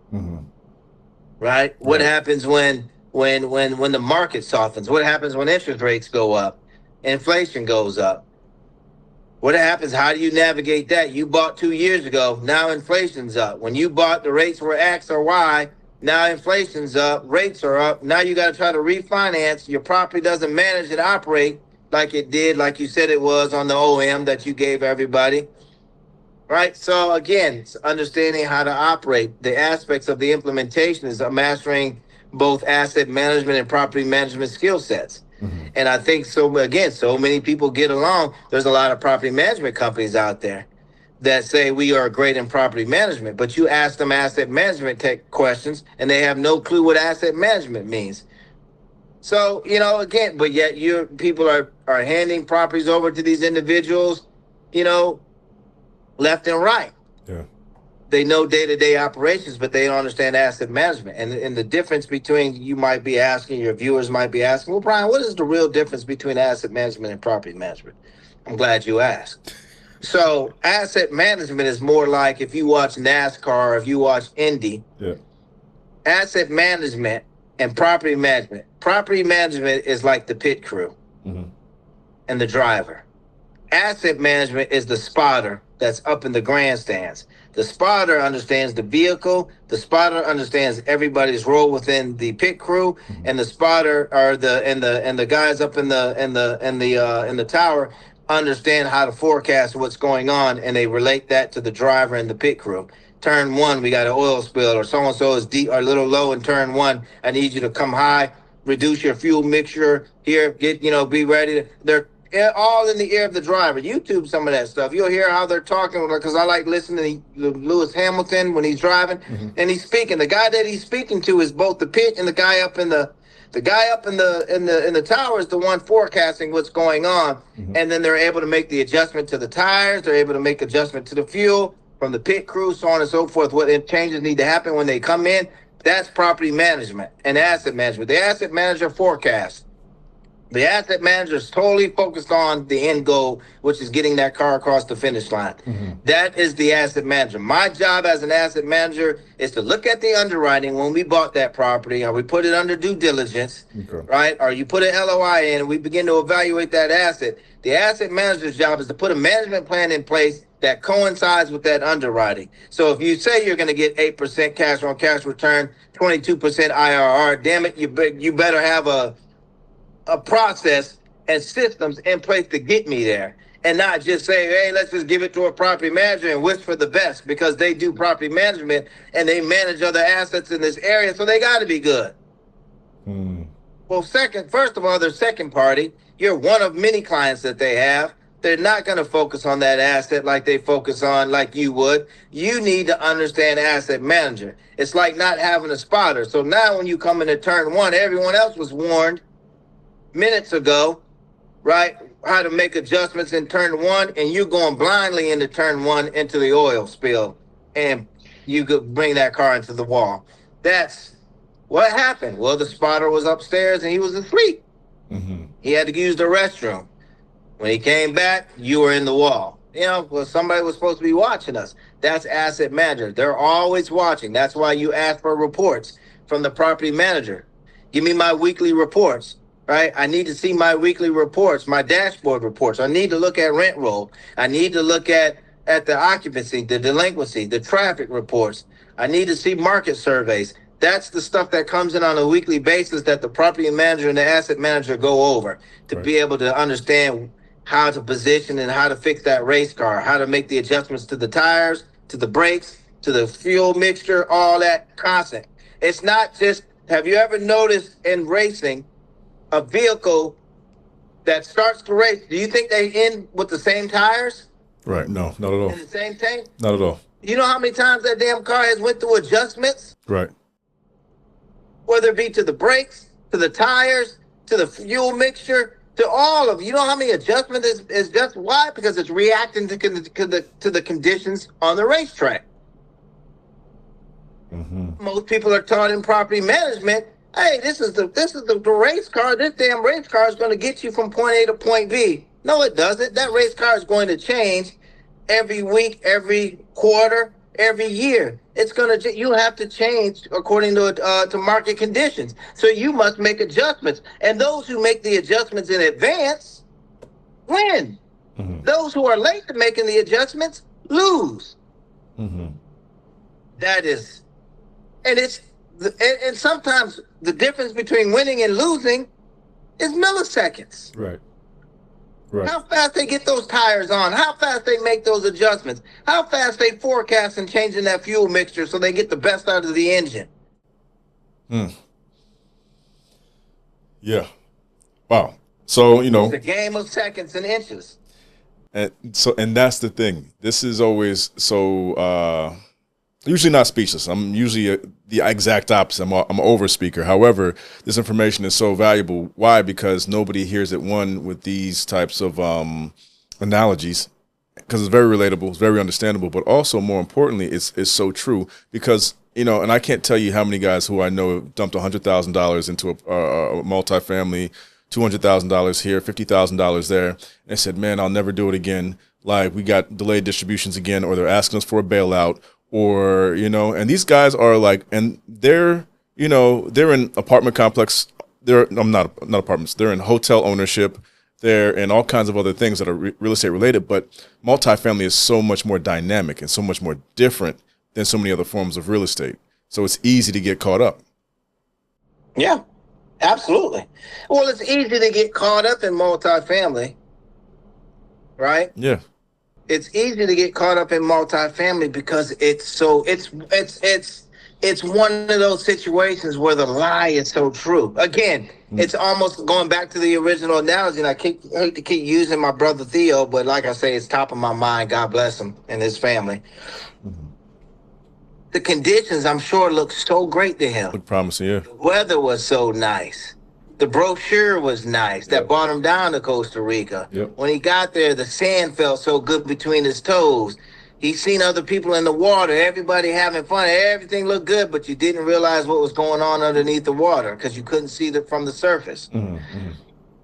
[SPEAKER 2] Right? What happens when the market softens? What happens when interest rates go up? Inflation goes up? What happens? How do you navigate that? You bought 2 years ago. Now inflation's up. When you bought, the rates were X or Y. Now inflation's up. Rates are up. Now you got to try to refinance. Your property doesn't manage and operate like it did, like you said it was on the OM that you gave everybody. Right? So again, it's understanding how to operate. The aspects of the implementation is mastering both asset management and property management skill sets. And I think so many people get along. There's a lot of property management companies out there that say we are great in property management, but you ask them asset management tech questions and they have no clue what asset management means. So, again, but yet people are handing properties over to these individuals, left and right.
[SPEAKER 1] Yeah.
[SPEAKER 2] They know day-to-day operations, but they don't understand asset management. And the difference between, you might be asking, your viewers might be asking, well, Brian, what is the real difference between asset management and property management? I'm glad you asked. So asset management is more like if you watch NASCAR, if you watch Indy.
[SPEAKER 1] Yeah.
[SPEAKER 2] Asset management and property management. Property management is like the pit crew and the driver. Asset management is the spotter that's up in the grandstands. The spotter understands the vehicle. The spotter understands everybody's role within the pit crew, and the spotter the guys up in the tower understand how to forecast what's going on, and they relate that to the driver and the pit crew. Turn 1, we got an oil spill, or so and so is deep or a little low in turn 1. I need you to come high, reduce your fuel mixture here, be ready. They're all in the ear of the driver. YouTube some of that stuff. You'll hear how they're talking, because I like listening to Lewis Hamilton when he's driving and he's speaking. The guy that he's speaking to is both the pit and the guy up in the tower is the one forecasting what's going on. And then they're able to make the adjustment to the tires. They're able to make adjustment to the fuel from the pit crew, so on and so forth. What changes need to happen when they come in. That's property management and asset management. The asset manager forecasts. The asset manager is totally focused on the end goal, which is getting that car across the finish line. That is the asset manager. My job as an asset manager is to look at the underwriting when we bought that property, or we put it under due diligence, right? Or you put an LOI in and we begin to evaluate that asset. The asset manager's job is to put a management plan in place that coincides with that underwriting. So if you say you're going to get 8% cash on cash return, 22% IRR, damn it, you better have a process and systems in place to get me there, and not just say, hey, let's just give it to a property manager and wish for the best, because they do property management and they manage other assets in this area, so they got to be good. Well, first of all, they're second party. You're one of many clients that they have. They're not going to focus on that asset like they focus on like you would. You need to understand asset manager. It's like not having a spotter. So now when you come into turn 1, everyone else was warned minutes ago, right, how to make adjustments in turn 1, and you're going blindly into turn 1 into the oil spill, and you could bring that car into the wall. That's what happened. Well, the spotter was upstairs and he was asleep. He had to use the restroom. When he came back, you were in the wall. Somebody was supposed to be watching us. That's asset manager. They're always watching. That's why you ask for reports from the property manager. Give me my weekly reports. Right? I need to see my weekly reports, my dashboard reports. I need to look at rent roll. I need to look at at the occupancy, the delinquency, the traffic reports. I need to see market surveys. That's the stuff that comes in on a weekly basis that the property manager and the asset manager go over to
[SPEAKER 1] Right.
[SPEAKER 2] be able to understand how to position and how to fix that race car, how to make the adjustments to the tires, to the brakes, to the fuel mixture, all that constant. It's not just, have you ever noticed in racing a vehicle that starts to race, do you think they end with the same tires
[SPEAKER 1] Right. No, not at all.
[SPEAKER 2] and the same tank?
[SPEAKER 1] Not at all.
[SPEAKER 2] You know how many times that damn car has went through adjustments?
[SPEAKER 1] Right.
[SPEAKER 2] Whether it be to the brakes, to the tires, to the fuel mixture, to all of, you know how many adjustments is just why? Because it's reacting to the conditions on the racetrack.
[SPEAKER 1] Mm-hmm.
[SPEAKER 2] Most people are taught in property management, hey, this is the race car. This damn race car is going to get you from point A to point B. No, it doesn't. That race car is going to change every week, every quarter, every year. It's going to, you have to change according to market conditions. So you must make adjustments. And those who make the adjustments in advance win.
[SPEAKER 1] Mm-hmm.
[SPEAKER 2] Those who are late to making the adjustments lose.
[SPEAKER 1] Mm-hmm.
[SPEAKER 2] That is, and it's, and sometimes the difference between winning and losing is milliseconds.
[SPEAKER 1] Right. Right.
[SPEAKER 2] How fast they get those tires on, how fast they make those adjustments, how fast they forecast and changing that fuel mixture so they get the best out of the engine.
[SPEAKER 1] Yeah. Wow. So, you know,
[SPEAKER 2] It's a game of seconds and inches.
[SPEAKER 1] and that's the thing. This is always so usually not speechless. I'm usually the exact opposite. I'm an over speaker. However, this information is so valuable. Why? Because nobody hears it, one, with these types of analogies, because it's very relatable, it's very understandable, but also more importantly, it's so true because, you know, and I can't tell you how many guys who I know have dumped $100,000 into a multifamily, $200,000 here, $50,000 there, and they said, man, I'll never do it again. Like, we got delayed distributions again, or they're asking us for a bailout, or, you know, and these guys are like, and they're, you know, they're in apartment complex, not apartments, they're in hotel ownership, they're in all kinds of other things that are real estate related, but multifamily is so much more dynamic and so much more different than so many other forms of real estate. So it's easy to get caught up.
[SPEAKER 2] Yeah, absolutely. Well, it's easy to get caught up in multifamily, right?
[SPEAKER 1] Yeah.
[SPEAKER 2] It's easy to get caught up in multifamily because it's one of those situations where the lie is so true. Again, it's almost going back to the original analogy, and I hate to keep using my brother Theo, but like I say, it's top of my mind. God bless him and his family.
[SPEAKER 1] Mm-hmm.
[SPEAKER 2] The conditions, I'm sure, look so great to him.
[SPEAKER 1] Look promising, yeah.
[SPEAKER 2] The weather was so nice. The brochure was nice that brought him down to Costa Rica.
[SPEAKER 1] Yep.
[SPEAKER 2] When he got there, the sand felt so good between his toes. He seen other people in the water, everybody having fun. Everything looked good, but you didn't realize what was going on underneath the water because you couldn't see it from the surface.
[SPEAKER 1] Mm-hmm.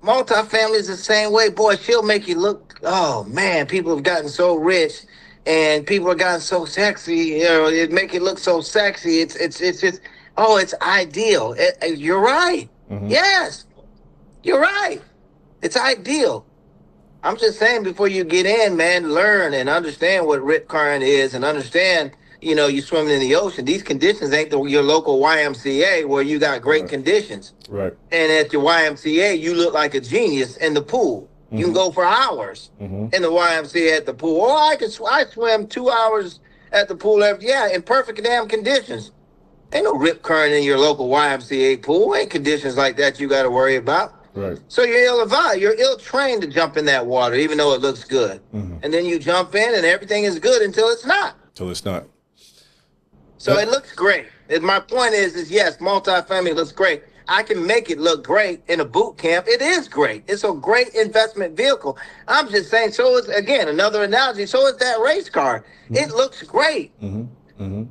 [SPEAKER 2] Multifamily is the same way. Boy, she'll make you look, oh, man, people have gotten so rich and people have gotten so sexy. You know, it make it look so sexy. It's just, oh, it's ideal. You're right.
[SPEAKER 1] Mm-hmm.
[SPEAKER 2] Yes, you're right. It's ideal. I'm just saying, before you get in, man, learn and understand what rip current is and understand, you know, you swimming in the ocean. These conditions ain't your local YMCA where you got great conditions.
[SPEAKER 1] Right.
[SPEAKER 2] And at your YMCA, you look like a genius in the pool. Mm-hmm. You can go for hours in the YMCA at the pool. Oh, I swim 2 hours at the pool in perfect damn conditions. Ain't no rip current in your local YMCA pool. Ain't conditions like that you got to worry about.
[SPEAKER 1] Right.
[SPEAKER 2] So you're ill-advised. You're ill-trained to jump in that water, even though it looks good. Mm-hmm. And then you jump in, and everything is good until it's not.
[SPEAKER 1] Until it's not.
[SPEAKER 2] So it looks great. My point is yes, multifamily looks great. I can make it look great in a boot camp. It is great. It's a great investment vehicle. I'm just saying, so is, again, another analogy, so is that race car. Mm-hmm. It looks great. Mm-hmm. Mm-hmm.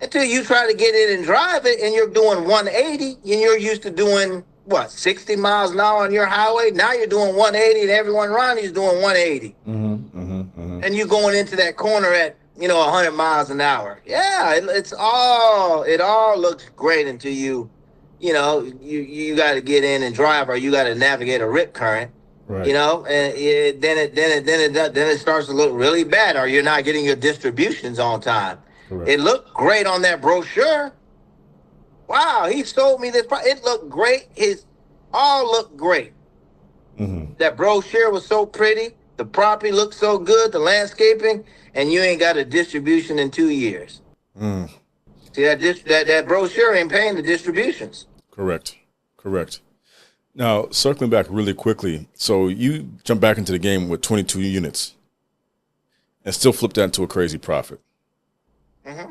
[SPEAKER 2] Until you try to get in and drive it, and you're doing 180, and you're used to doing, 60 miles an hour on your highway? Now you're doing 180, and everyone around you is doing 180. Mm-hmm, mm-hmm, mm-hmm. And you're going into that corner at, 100 miles an hour. Yeah, it all looks great until you got to get in and drive, or you got to navigate a rip current.
[SPEAKER 1] Right.
[SPEAKER 2] And then it starts to look really bad, or you're not getting your distributions on time.
[SPEAKER 1] Correct.
[SPEAKER 2] It looked great on that brochure. Wow, he sold me this. It looked great. His all looked great.
[SPEAKER 1] Mm-hmm.
[SPEAKER 2] That brochure was so pretty. The property looked so good. The landscaping, and you ain't got a distribution in 2 years.
[SPEAKER 1] Mm.
[SPEAKER 2] See that brochure ain't paying the distributions.
[SPEAKER 1] Correct. Now, circling back really quickly, so you jump back into the game with 22 units and still flip that into a crazy profit.
[SPEAKER 2] Mm-hmm.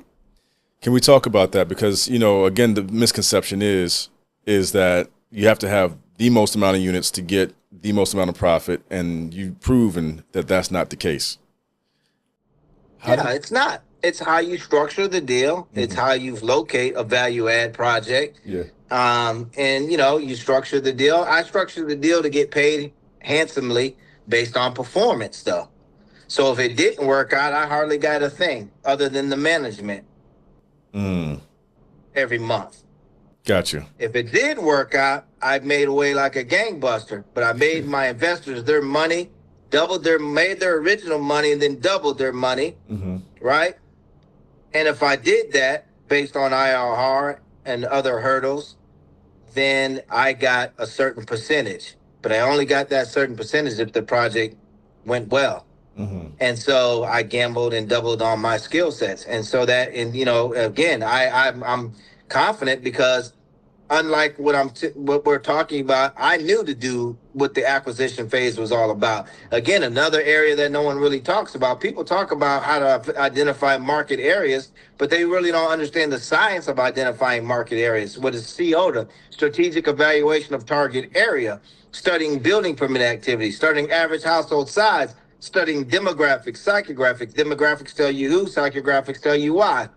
[SPEAKER 1] Can we talk about that? Because, again, the misconception is that you have to have the most amount of units to get the most amount of profit, and you've proven that that's not the case.
[SPEAKER 2] It's not. It's how you structure the deal. Mm-hmm. It's how you locate a value add project.
[SPEAKER 1] Yeah.
[SPEAKER 2] And you structure the deal. I structured the deal to get paid handsomely based on performance, though. So if it didn't work out, I hardly got a thing other than the management every month.
[SPEAKER 1] Gotcha.
[SPEAKER 2] If it did work out, I made away like a gangbuster. But I made my investors their money, made their original money, and then doubled their money. Mm-hmm. Right? And if I did that based on IRR and other hurdles, then I got a certain percentage. But I only got that certain percentage if the project went well. Mm-hmm. And so I gambled and doubled on my skill sets. And so that, again, I'm confident because unlike what we're talking about, I knew to do what the acquisition phase was all about. Again, another area that no one really talks about. People talk about how to identify market areas, but they really don't understand the science of identifying market areas. What is SEOTA? Strategic Evaluation of Target Area. Studying building permit activity, studying average household size, studying demographics, psychographics. Demographics tell you who, psychographics tell you why.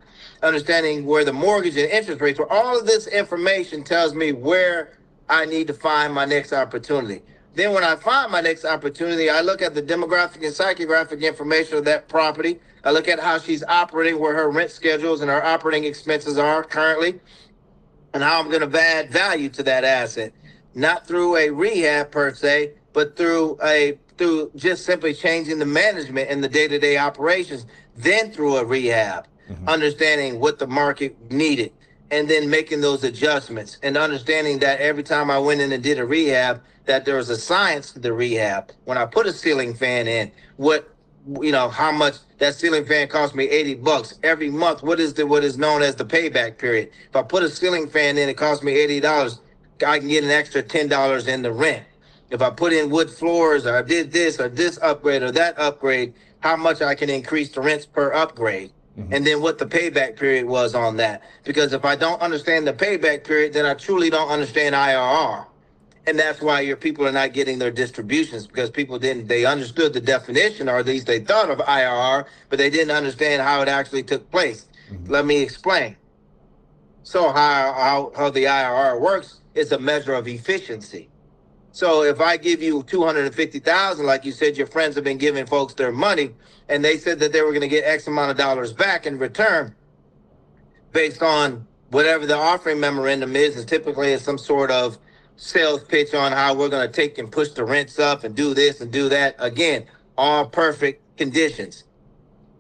[SPEAKER 2] Understanding where the mortgage and interest rates were. All of this information tells me where I need to find my next opportunity. Then when I find my next opportunity, I look at the demographic and psychographic information of that property. I look at how she's operating, where her rent schedules and her operating expenses are currently, and how I'm going to add value to that asset. Not through a rehab per se, but through just simply changing the management and the day-to-day operations, then through a rehab. Mm-hmm. Understanding what the market needed and then making those adjustments and understanding that every time I went in and did a rehab, that there was a science to the rehab. When I put a ceiling fan in, how much that ceiling fan cost me $80 every month. What is known as the payback period? If I put a ceiling fan in, it cost me $80. I can get an extra $10 in the rent. If I put in wood floors or I did this or this upgrade or that upgrade, how much I can increase the rents per upgrade. Mm-hmm. And then what the payback period was on that. Because if I don't understand the payback period, then I truly don't understand IRR. And that's why your people are not getting their distributions, because people they understood the definition, or at least they thought of IRR, but they didn't understand how it actually took place. Mm-hmm. Let me explain. So how the IRR works is a measure of efficiency. So if I give you $250,000, like you said, your friends have been giving folks their money, and they said that they were going to get X amount of dollars back in return based on whatever the offering memorandum is, and typically it's some sort of sales pitch on how we're going to take and push the rents up and do this and do that. Again, all perfect conditions.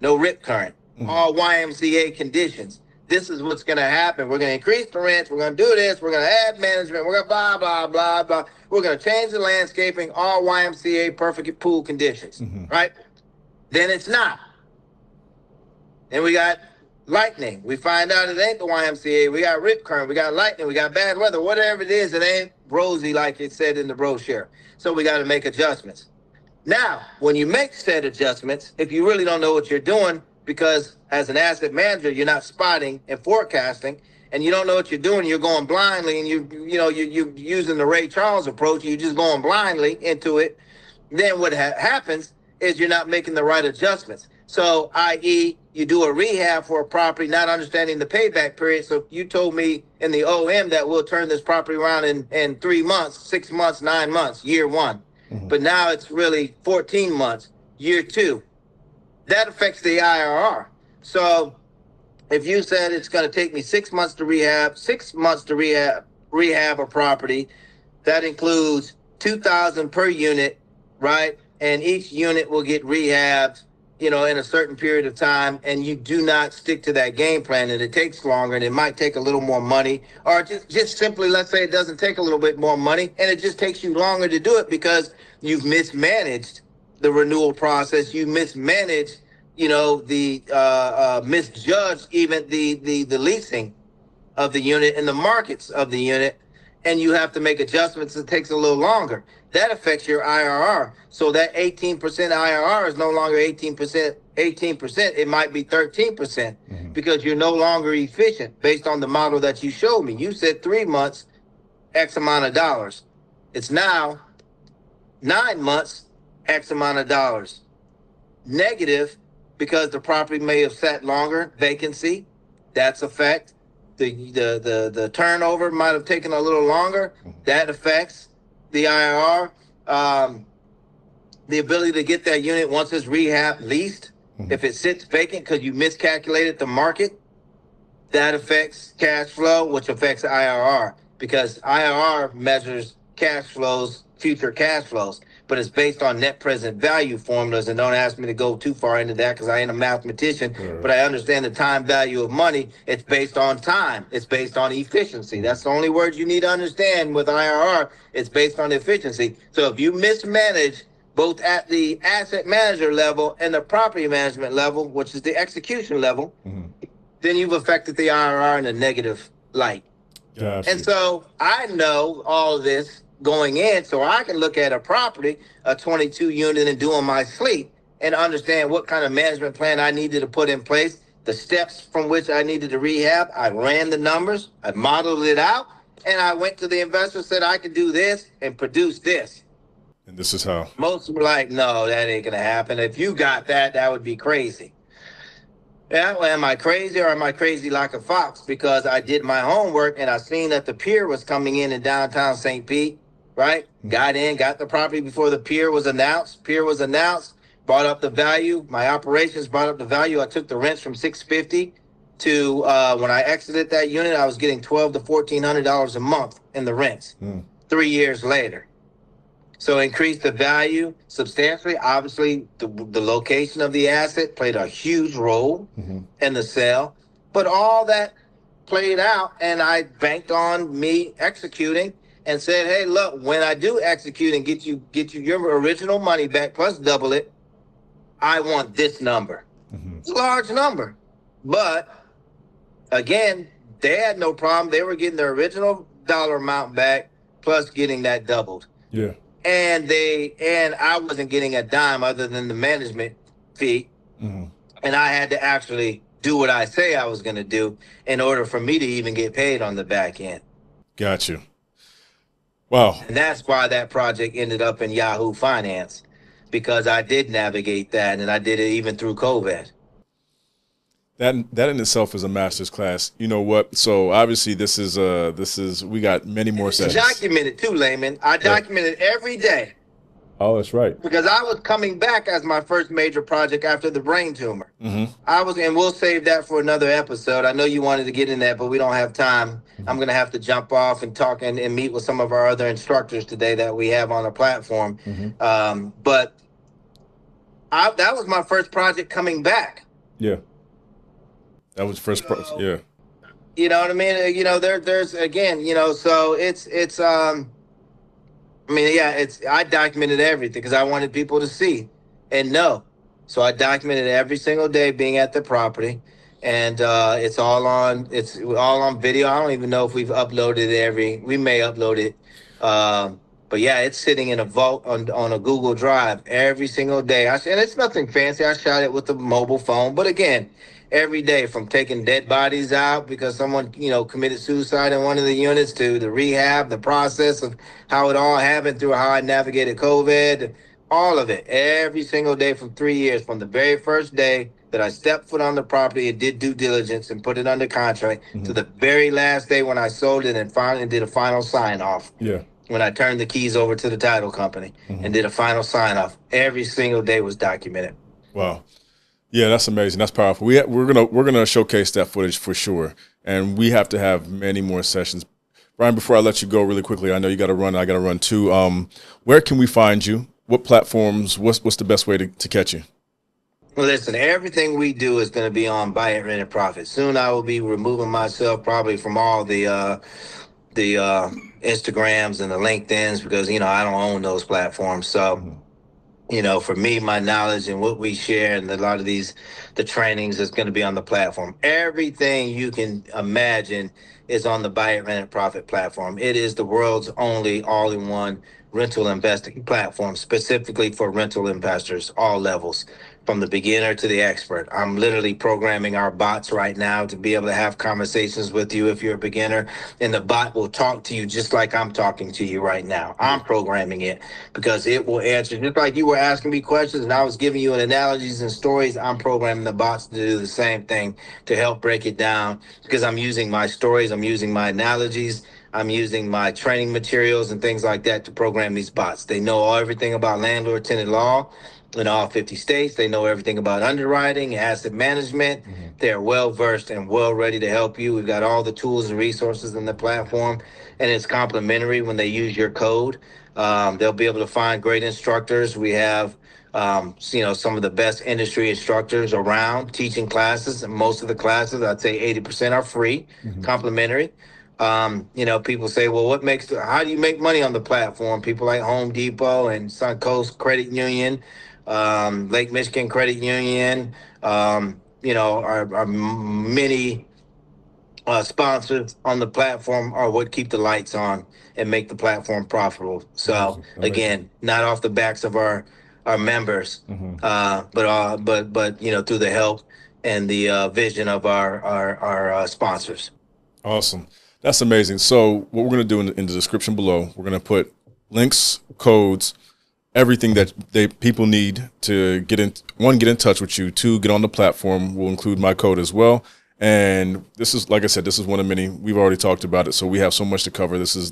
[SPEAKER 2] No rip current. Mm-hmm. All YMCA conditions. This is what's going to happen. We're going to increase the rents. We're going to do this. We're going to add management. We're going to blah, blah, blah, blah. We're going to change the landscaping, all YMCA perfect pool conditions, right? Then it's not. Then we got lightning. We find out it ain't the YMCA. We got rip current. We got lightning. We got bad weather. Whatever it is, it ain't rosy like it said in the brochure. So we got to make adjustments. Now, when you make said adjustments, if you really don't know what you're doing, because as an asset manager, you're not spotting and forecasting, and you don't know what you're doing, you're going blindly, and you're using the Ray Charles approach, you're just going blindly into it, then what happens is you're not making the right adjustments. So, i.e., you do a rehab for a property, not understanding the payback period. So you told me in the OM that we'll turn this property around in 3 months, 6 months, 9 months, year one. Mm-hmm. But now it's really 14 months, year two. That affects the IRR. So if you said it's going to take me 6 months to rehab, 6 months to rehab a property, that includes $2,000 per unit right? And each unit will get rehabbed, in a certain period of time, and you do not stick to that game plan, and it takes longer, and it might take a little more money, or just simply, let's say it doesn't take a little bit more money, and it just takes you longer to do it because you've mismanaged the renewal process, you mismanaged, misjudged even the leasing of the unit and the markets of the unit, and you have to make adjustments. It takes a little longer. That affects your IRR. So that 18% IRR is no longer 18%. It might be 13% because you're no longer efficient based on the model that you showed me. You said 3 months, X amount of dollars. It's now 9 months, X amount of dollars. Negative because the property may have sat longer, vacancy, that's a fact. The turnover might have taken a little longer, that affects the IRR. The ability to get that unit once it's rehab leased, if it sits vacant because you miscalculated the market, that affects cash flow, which affects IRR because IRR measures cash flows, future cash flows, but it's based on net present value formulas. And don't ask me to go too far into that because I ain't a mathematician, but I understand the time value of money. It's based on time. It's based on efficiency. That's the only word you need to understand with IRR. It's based on efficiency. So if you mismanage both at the asset manager level and the property management level, which is the execution level, then you've affected the IRR in a negative light.
[SPEAKER 1] Gotcha.
[SPEAKER 2] And so I know all of this going in, so I can look at a property, a 22 unit, and do in my sleep and understand what kind of management plan I needed to put in place, the steps from which I needed to rehab. I ran the numbers, I modeled it out, and I went to the investor, said I could do this and produce this.
[SPEAKER 1] And this is how.
[SPEAKER 2] Most were like, no, that ain't gonna happen. If you got that, that would be crazy. Yeah, well, am I crazy or am I crazy like a fox? Because I did my homework and I seen that the pier was coming in downtown St. Pete, right? Got in, got the property before the pier was announced. Pier was announced, brought up the value. My operations brought up the value. I took the rents from $650 to when I exited that unit, I was getting $1,200 to $1,400 a month in the rents. 3 years later. So increased the value substantially. Obviously, the location of the asset played a huge role in the sale. But all that played out, and I banked on me executing and said, hey, look, when I do execute and get you your original money back plus double it, I want this number. It's a large number. But again, they had no problem. They were getting their original dollar amount back plus getting that doubled.
[SPEAKER 1] Yeah.
[SPEAKER 2] And I wasn't getting a dime other than the management fee. And I had to actually do what I say I was going to do in order for me to even get paid on the back end.
[SPEAKER 1] Got you. Wow.
[SPEAKER 2] And that's why that project ended up in Yahoo Finance, because I did navigate that, and I did it even through COVID.
[SPEAKER 1] That in itself is a master's class. You know what? So obviously this is we got many more sessions.
[SPEAKER 2] Documented too, Layman. I documented every day.
[SPEAKER 1] Oh, that's right.
[SPEAKER 2] Because I was coming back as my first major project after the brain tumor. I was, and we'll save that for another episode. I know you wanted to get in that, but we don't have time. I'm going to have to jump off and talk and meet with some of our other instructors today that we have on the platform. But that was my first project coming back.
[SPEAKER 1] Yeah. That was first project. Yeah.
[SPEAKER 2] You know what I mean? You know, there's again, you know, so it's I mean, yeah, I documented everything because I wanted people to see and know. So I documented every single day being at the property, and it's all on video. I don't even know if we've uploaded it we may upload it. But yeah, it's sitting in a vault on a Google Drive every single day. And it's nothing fancy. I shot it with a mobile phone. But again, every day, from taking dead bodies out because someone, you know, committed suicide in one of the units, to the rehab, the process of how it all happened, through how I navigated COVID, all of it, every single day for 3 years, from the very first day that I stepped foot on the property and did due diligence and put it under contract to the very last day when I sold it and finally did a final sign off. Yeah. When I turned the keys over to the title company and did a final sign off, every single day was documented.
[SPEAKER 1] Wow. Yeah, that's amazing. That's powerful. We're gonna showcase that footage for sure, and we have to have many more sessions. Brian, before I let you go really quickly, I know you got to run. I got to run too. Where can we find you? what platforms, what's the best way to catch you?
[SPEAKER 2] Well, listen, everything we do is going to be on Buy It, Rent It, Profit. Soon I will be removing myself probably from all the Instagrams and the LinkedIn's because, I don't own those platforms. So,
[SPEAKER 1] Mhm.
[SPEAKER 2] For me, my knowledge and what we share and a lot of the trainings is going to be on the platform. Everything you can imagine is on the Buy It, Rent It, Profit platform. It is the world's only all-in-one rental investing platform, specifically for rental investors, all levels, from the beginner to the expert. I'm literally programming our bots right now to be able to have conversations with you if you're a beginner, and the bot will talk to you just like I'm talking to you right now. I'm programming it because it will answer just like you were asking me questions and I was giving you an analogies and stories. I'm programming the bots to do the same thing to help break it down because I'm using my stories, I'm using my analogies, I'm using my training materials and things like that to program these bots. They know everything about landlord tenant law in all 50 states. They know everything about underwriting, asset management.
[SPEAKER 1] Mhm.
[SPEAKER 2] They're well versed and well ready to help you. We've got all the tools and resources in the platform, and it's complimentary when they use your code. They'll be able to find great instructors. We have some of the best industry instructors around teaching classes, and most of the classes, I'd say 80% are free,
[SPEAKER 1] Mhm.
[SPEAKER 2] complimentary. People say, well, how do you make money on the platform? People like Home Depot and Suncoast Credit Union, Lake Michigan Credit Union, our many sponsors on the platform are what keep the lights on and make the platform profitable. So
[SPEAKER 1] Amazing.
[SPEAKER 2] again, not off the backs of our members,
[SPEAKER 1] Hmm.
[SPEAKER 2] but through the help and the vision of our sponsors.
[SPEAKER 1] Awesome. That's amazing. So what we're going to do in the description below, we're going to put links, codes, everything that people need to get in touch with you, two, get on the platform. We'll include my code as well. And this is, like I said, this is one of many. We've already talked about it, so we have so much to cover. This is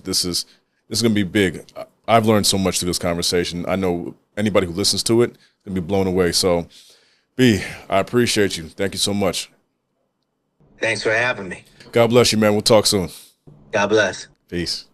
[SPEAKER 1] going to be big. I've learned so much through this conversation. I know anybody who listens to it is going to be blown away. So, B, I appreciate you. Thank you so much.
[SPEAKER 2] Thanks for having me.
[SPEAKER 1] God bless you, man. We'll talk soon.
[SPEAKER 2] God bless.
[SPEAKER 1] Peace.